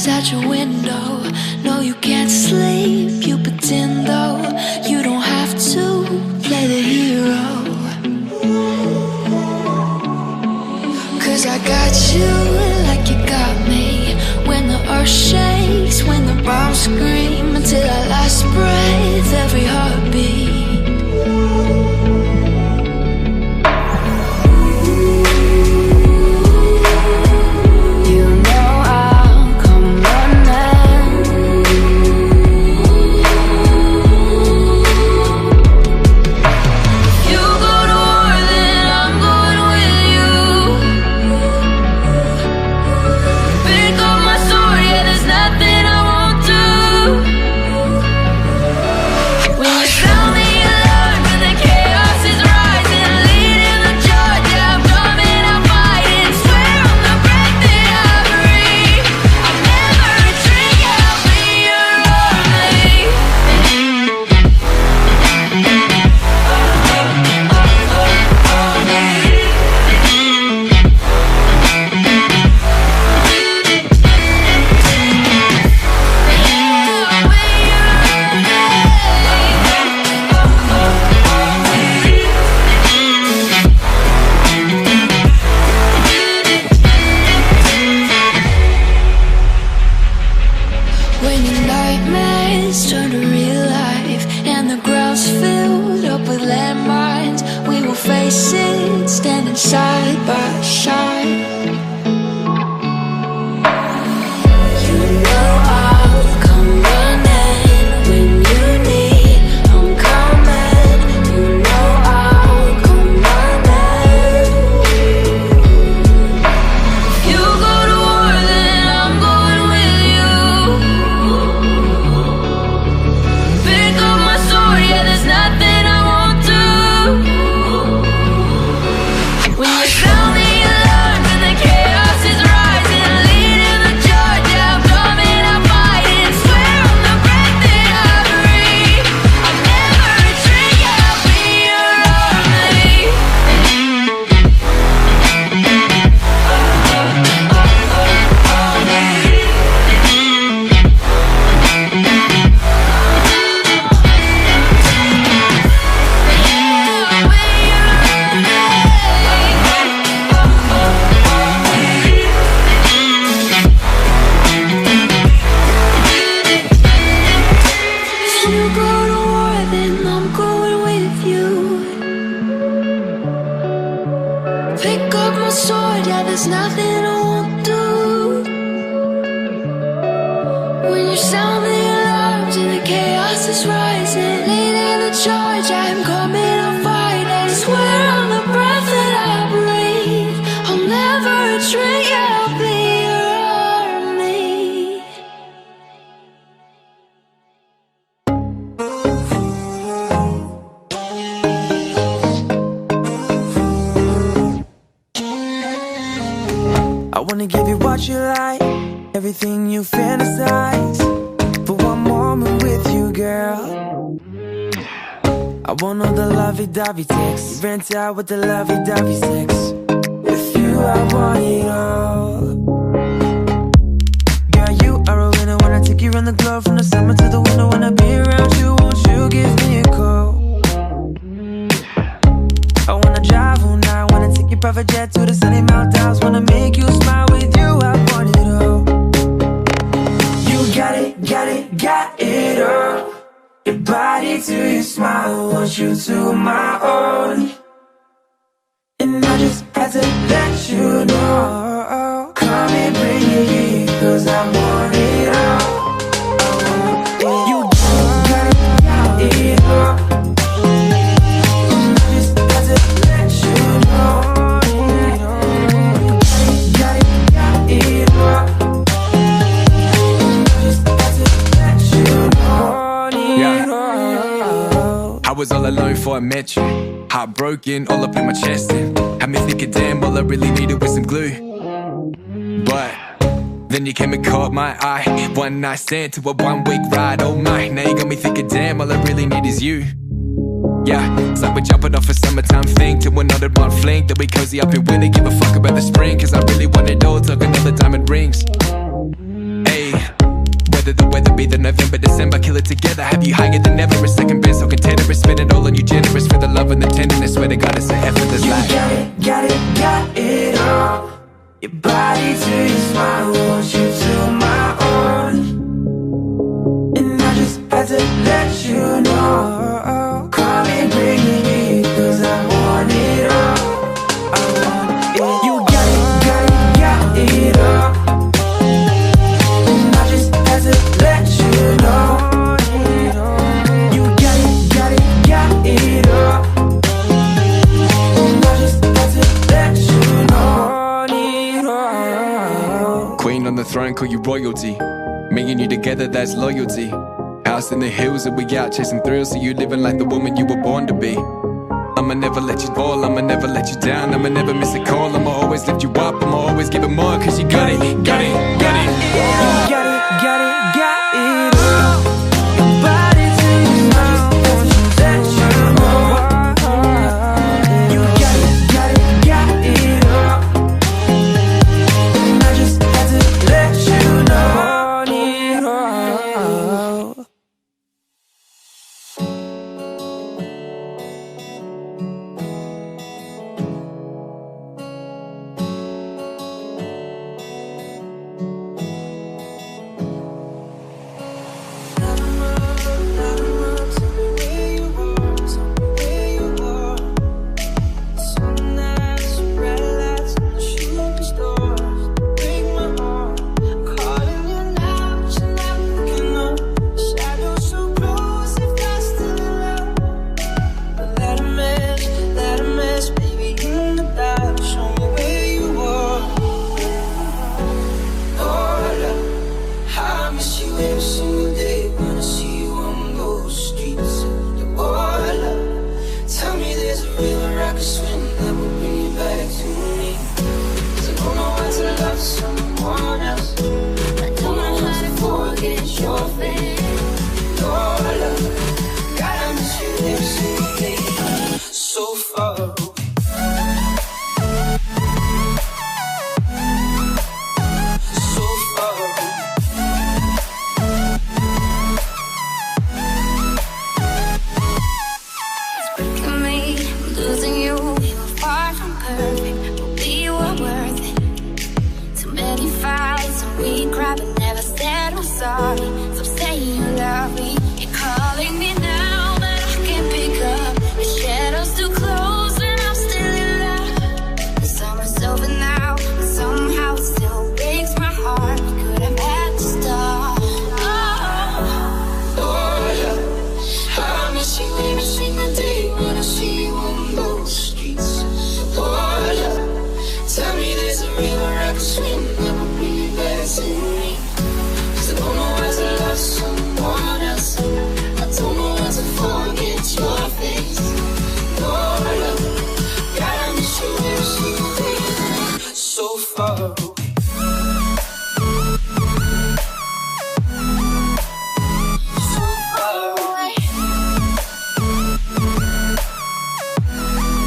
eyes out your window. No, you can't sleep, you pretend though. You don't have to play the hero, 'cause I got you like you got me. When the earth shakes, when the bombs scream, until our last breath, every heartbeat. Everything you fantasize for one moment with you, girl. I want all the lovey-dovey texts, rent out with the lovey-dovey sex. With you I want it all. Girl, you are a winner when I take you around the globe. From the summer to the winter, when I be around you, won't you give me a call? I wanna drive all night, wanna take your private jet to the sunny Maldives. Wanna make you smile, with you I want it all. Got it all. Your body to your smile, want you to my own. And I just had to let you know. Come and bring it here, 'cause I want it all. You got it all. And I just had to let you know. Got it all. I was all alone before I met you. Heartbroken, all up in my chest, and had me thinking, damn, all I really needed was some glue. But then you came and caught my eye. One night stand to a 1 week ride, oh my. Now you got me thinking, damn, all I really need is you. Yeah, it's like we're jumping off a summertime thing to another one fling. Then we cozy up in winter, give a fuck about the spring. 'Cause I really want it all, talking all the diamond rings. Ayy, whether the weather be the November, December, kill it together. Have you higher than ever, a second best, so contender, spend it all on you, generous for the love and the tenderness. Swear to God, it's an effortless life. Got it all. Your body to your smile, want you to my own. And I just had to let you know. Call me, bring me, cause I want it all. I want it. You got it all. And I just had to let you know. You got it all. And I just had to let you know. Queen on the throne, call you royalty. Me and you together, that's loyalty. House in the hills, and we out chasing thrills. So you living like the woman you were born to be. I'ma never let you fall, I'ma never let you down, I'ma never miss a call, I'ma always lift you up, I'ma always give it more, cause you got it, got it, got it. Got it all. Your body to your smile, want you to let you know. You got it all. And I just had to let you know. So far.